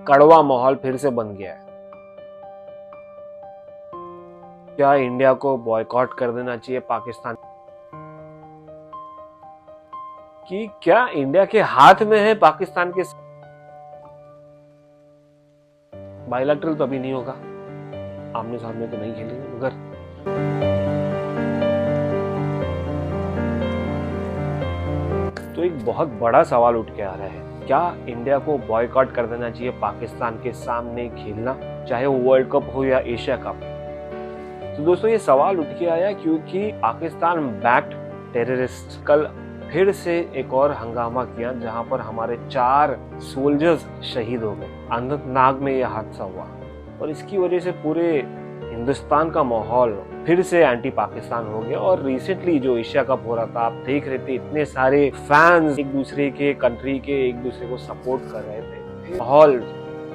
कड़वा माहौल फिर से बन गया है। क्या इंडिया को बॉयकॉट कर देना चाहिए पाकिस्तान? कि क्या इंडिया के हाथ में है पाकिस्तान के? बायलैटरल तो अभी नहीं होगा, आमने सामने तो नहीं खेलेंगे, मगर तो एक बहुत बड़ा सवाल उठ के आ रहा है, क्या इंडिया को बॉयकॉट कर देना चाहिए पाकिस्तान के सामने खेलना, चाहे वो वर्ल्ड कप हो या एशिया कप? तो दोस्तों ये सवाल उठ के आया क्योंकि पाकिस्तान बैक्ड टेररिस्ट कल फिर से एक और हंगामा किया, जहां पर हमारे 4 सोल्जर्स शहीद हो गए। अनंतनाग में यह हादसा हुआ और इसकी वजह से पूरे हिंदुस्तान का माहौल फिर से एंटी पाकिस्तान हो गया। और रिसेंटली जो एशिया कप हो रहा था, आप देख रहे थे इतने सारे फैंस एक दूसरे के कंट्री के एक दूसरे को सपोर्ट कर रहे थे। माहौल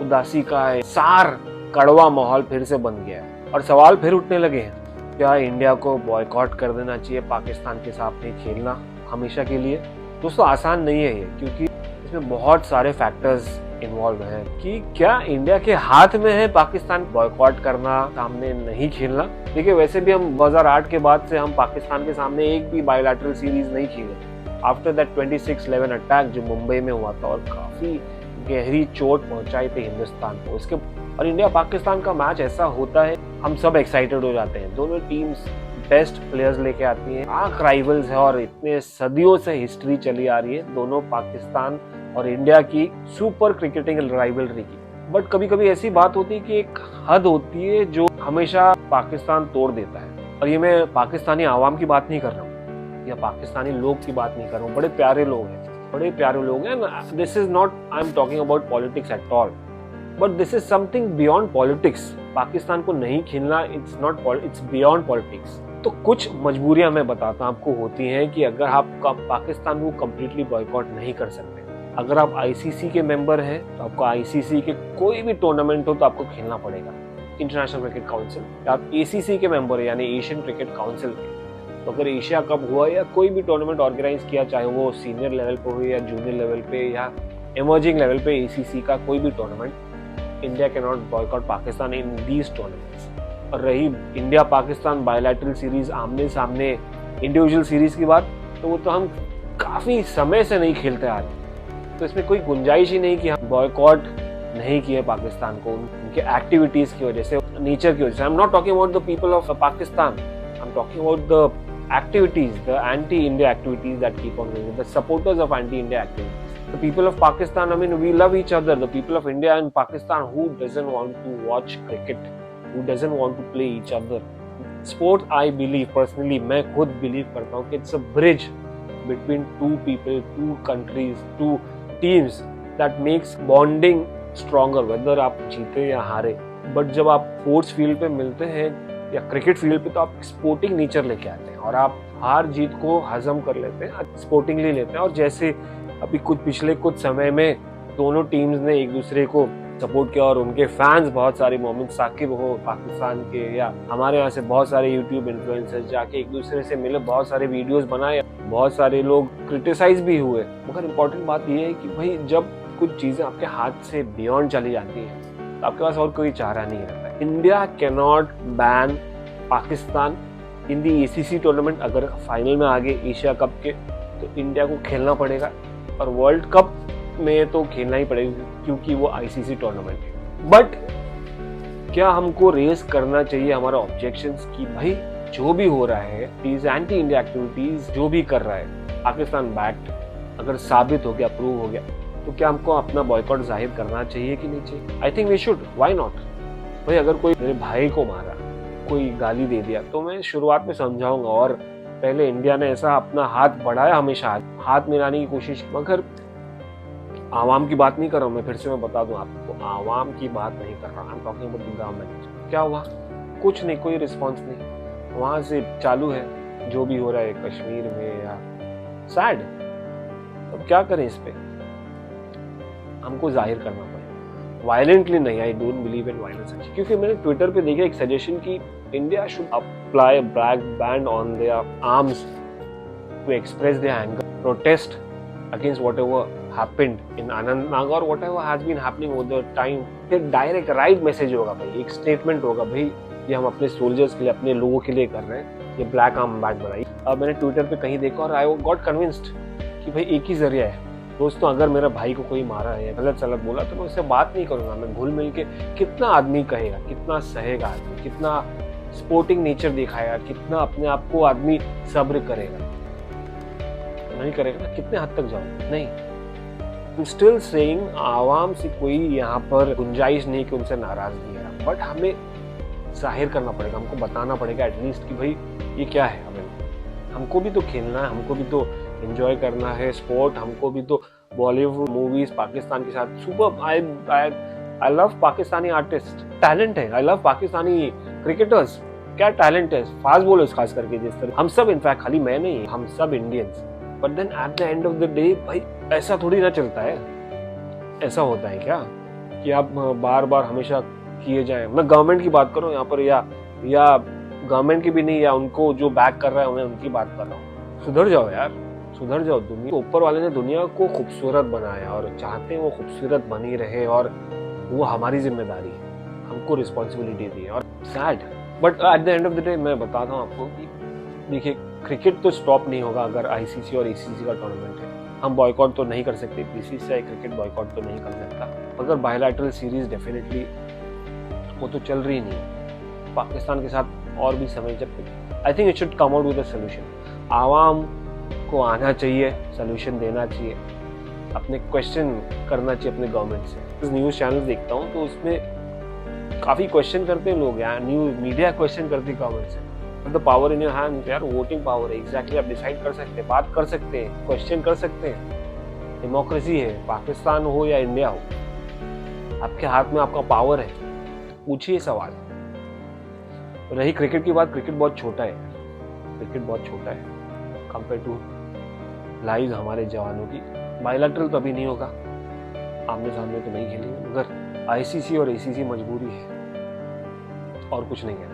उदासी का है, सार कड़वा माहौल फिर से बन गया है और सवाल फिर उठने लगे हैं, क्या इंडिया को बॉयकॉट कर देना चाहिए पाकिस्तान के सामने खेलना हमेशा के लिए? दोस्तों आसान नहीं है ये, क्योंकि इसमें बहुत सारे फैक्टर्स इन्वॉल्व हैं कि क्या इंडिया के हाथ में है पाकिस्तान बॉयकॉट करना, सामने नहीं खेलना। देखिए वैसे भी हम 2008 के बाद से हम पाकिस्तान के सामने एक भी बायलैटरल सीरीज नहीं खेले। आफ्टर दैट 26/11 अटैक जो मुंबई में हुआ था और काफी गहरी चोट पहुंचाई थी हिंदुस्तान को, इसके और इंडिया पाकिस्तान का मैच ऐसा होता है, हम सब एक्साइटेड हो जाते हैं। दोनों टीम्स बेस्ट प्लेयर्स लेके आती हैं, आंख राइवल्स है और इतने सदियों से हिस्ट्री चली आ रही है दोनों पाकिस्तान और इंडिया की सुपर क्रिकेटिंग राइवलरी की। बट कभी कभी ऐसी बात होती है कि एक हद होती है जो हमेशा पाकिस्तान तोड़ देता है। और ये मैं पाकिस्तानी आवाम की बात नहीं कर रहा हूँ या पाकिस्तानी लोग की बात नहीं कर रहा हूँ, बड़े प्यारे लोग हैं, बड़े प्यारे लोग हैं। This is not I am talking about politics at all, but this is something beyond politics. Pakistan को नहीं खेलना, it's not, it's beyond politics. तो कुछ मजबूरियां मैं बताता हूं आपको होती हैं कि अगर आप पाकिस्तान को कम्प्लीटली बॉयकॉट नहीं कर सकते, अगर आप आईसीसी के मेंबर हैं तो आपको आईसीसी के कोई भी टूर्नामेंट हो तो आपको खेलना पड़ेगा, इंटरनेशनल क्रिकेट काउंसिल। आप एसीसी के मेंबर है यानी एशियन क्रिकेट काउंसिल के, तो अगर एशिया कप हुआ या कोई भी टूर्नामेंट ऑर्गेनाइज किया, चाहे वो सीनियर लेवल पे हो या जूनियर लेवल पे या इमर्जिंग लेवल पे, एसीसी का कोई भी tournament, India can not boycott Pakistan in these tournaments. और रही इंडिया पाकिस्तान बायलैटरल सीरीज, आमने सामने इंडिविजुअल सीरीज की बात, तो वो तो हम काफी समय से नहीं खेलते आ रहे, तो इसमें कोई गुंजाइश ही नहीं कि हम बॉयकॉट नहीं किए पाकिस्तान को उनके एक्टिविटीज की वजह से, नेचर की वजह से। I am not talking about the people of Pakistan, I am talking about the activities, the anti-India activities that keep on going, the supporters of anti-India activities. The people of Pakistan, I mean, we love each other. The people of India and Pakistan, who doesn't want to watch cricket, who doesn't want to play each other. Sport, I believe personally, मैं खुद believe करता हूँ कि it's a bridge between two people, two countries, two teams that makes bonding stronger, whether आप जीते या हारे। But जब आप स्पोर्ट्स फील्ड पे मिलते हैं या क्रिकेट फील्ड पे, तो आप स्पोर्टिंग नेचर लेके आते हैं और आप हार जीत को हजम कर लेते हैं, स्पोर्टिंगली लेते हैं। और जैसे अभी पिछले कुछ समय में दोनों टीम्स ने एक दूसरे को सपोर्ट किया और उनके फैंस बहुत सारे, मोहम्मद साकिब हो पाकिस्तान के या हमारे यहाँ से बहुत सारे यूट्यूब इन्फ्लुएंसर्स जाके एक दूसरे से मिले, बहुत सारे वीडियोस बनाए, बहुत सारे लोग क्रिटिसाइज भी हुए। मगर इम्पोर्टेंट बात यह है कि भाई जब कुछ चीजें आपके हाथ से बियॉन्ड चली जाती है तो आपके पास और कोई चारा नहीं रहता। India can not ban Pakistan in the ACC tournament. अगर फाइनल में आगे एशिया कप के, तो इंडिया को खेलना पड़ेगा और वर्ल्ड कप में तो खेलना ही पड़ेगा क्योंकि वो आईसीसी टूर्नामेंट है। बट क्या हमको रेस करना चाहिए हमारा ऑब्जेक्शंस कि भाई जो भी हो रहा है, these एंटी इंडिया एक्टिविटीज जो भी कर रहा है पाकिस्तान बैक्ड, अगर साबित हो गया, प्रूव हो गया, तो क्या हमको अपना बॉयकॉट जाहिर करना चाहिए कि नहीं चाहिए? I think we should, why not. भाई अगर कोई मेरे भाई को मारा, कोई गाली दे दिया, तो मैं शुरुआत में समझाऊंगा और पहले इंडिया ने ऐसा अपना हाथ बढ़ाया, हमेशा हाथ मिलाने की कोशिश, मगर आवाम की बात नहीं कर रहा हूँ मैं, फिर से मैं बता दूं आपको, आवाम की बात नहीं कर रहा, I am talking about the government. क्या हुआ? कुछ नहीं, कोई रिस्पॉन्स नहीं, वहां से चालू है जो भी हो रहा है कश्मीर में या सैड। अब क्या करें इस पे? हमको जाहिर करना पड़ेगा, वायलेंटली नहीं। I don't believe in violence, क्योंकि मैंने ट्विटर पे देखा एक सजेशन कि India should apply black band on their arms to express their anger, protest against whatever happened in Anantnag or whatever has been happening over the time, फिर direct right message होगा भाई, एक statement होगा भाई, ये हम अपने सोल्जर्स के लिए, अपने लोगों के लिए कर रहे हैं, ये ब्लैक आर्म बैट बनाई। अब मैंने ट्विटर पे कहीं देखा और आई गॉट कन्विंस्ड कि भाई एक ही जरिया है। दोस्तों, अगर मेरा भाई को कोई मारा है या गलत सलत बोला तो मैं उससे बात नहीं करूंगा, मैं घुल मिल के, कितना आदमी कहेगा, कितना सहेगा आदमी, कितना स्पोर्टिंग नेचर दिखाएगा, कितना अपने आप को आदमी सब्र करेगा, नहीं करेगा ना, कितने हद तक जाओ, नहीं। स्टिल सेइंग, आवाम से कोई यहाँ पर गुंजाइश नहीं कि उनसे नाराजगी है, बट हमें जाहिर करना पड़ेगा, हमको बताना पड़ेगा एटलीस्ट कि भाई ये क्या है, हमें, हमको भी तो खेलना है, हमको भी तो एंजॉय करना है स्पोर्ट, हमको भी तो बॉलीवुड मूवीज पाकिस्तान के साथ super, I love Pakistani artist, talent है, आई लव पाकिस्तानी क्रिकेटर्स, क्या टैलेंट है, फास्ट बॉलर्स खास करके, जिस तरह हम सब, इनफैक्ट खाली मैं नहीं, हम सब Indians. But then at the end of the day भाई ऐसा थोड़ी ना चलता है, ऐसा होता है क्या कि आप बार बार हमेशा किए जाए। मैं गवर्नमेंट की बात करूं यहाँ पर, या गवर्नमेंट की भी नहीं, या उनको जो बैक कर रहा है उन्हें, उनकी बात कर रहा हूँ। सुधर जाओ यार, सुधर जाओ। दुनिया, ऊपर वाले ने दुनिया को खूबसूरत बनाया और चाहते हैं वो खूबसूरत बनी रहे, और वो हमारी जिम्मेदारी है, हमको रिस्पॉन्सिबिलिटी दी है। और sad, but at the end of the day मैं बताता हूँ आपको कि देखिए, क्रिकेट तो स्टॉप नहीं होगा अगर आईसीसी और एसीसी का टूर्नामेंट है। हम बॉयकॉट तो नहीं कर सकते, बीसीसीआई क्रिकेट बॉयकॉट तो नहीं कर सकता, मगर बायलैटरल सीरीज डेफिनेटली वो तो चल रही नहीं पाकिस्तान के साथ, और भी समय जब I think it should come out with a solution. आवाम को आना चाहिए, सोल्यूशन देना चाहिए, अपने क्वेश्चन करना चाहिए अपने गवर्नमेंट से। न्यूज़ चैनल देखता हूँ तो उसमें काफ़ी क्वेश्चन करते हैं लोग यार, न्यूज़ मीडिया क्वेश्चन करती है गवर्नमेंट से। The power in your hand यार, वोटिंग पावर है, एग्जैक्टली आप डिसाइड कर सकते हैं, बात कर सकते हैं, क्वेश्चन कर सकते हैं। डेमोक्रेसी है, पाकिस्तान हो या इंडिया हो, आपके हाथ में आपका पावर है, पूछिए सवाल। रही क्रिकेट की बात, क्रिकेट बहुत छोटा है, क्रिकेट बहुत छोटा है कंपेयर टू लाइव हमारे जवानों की। बायलैटरल तो अभी नहीं होगा, आमने सामने तो नहीं खेलेंगे, मगर आईसीसी और एसीसी मजबूरी है, और कुछ नहीं है।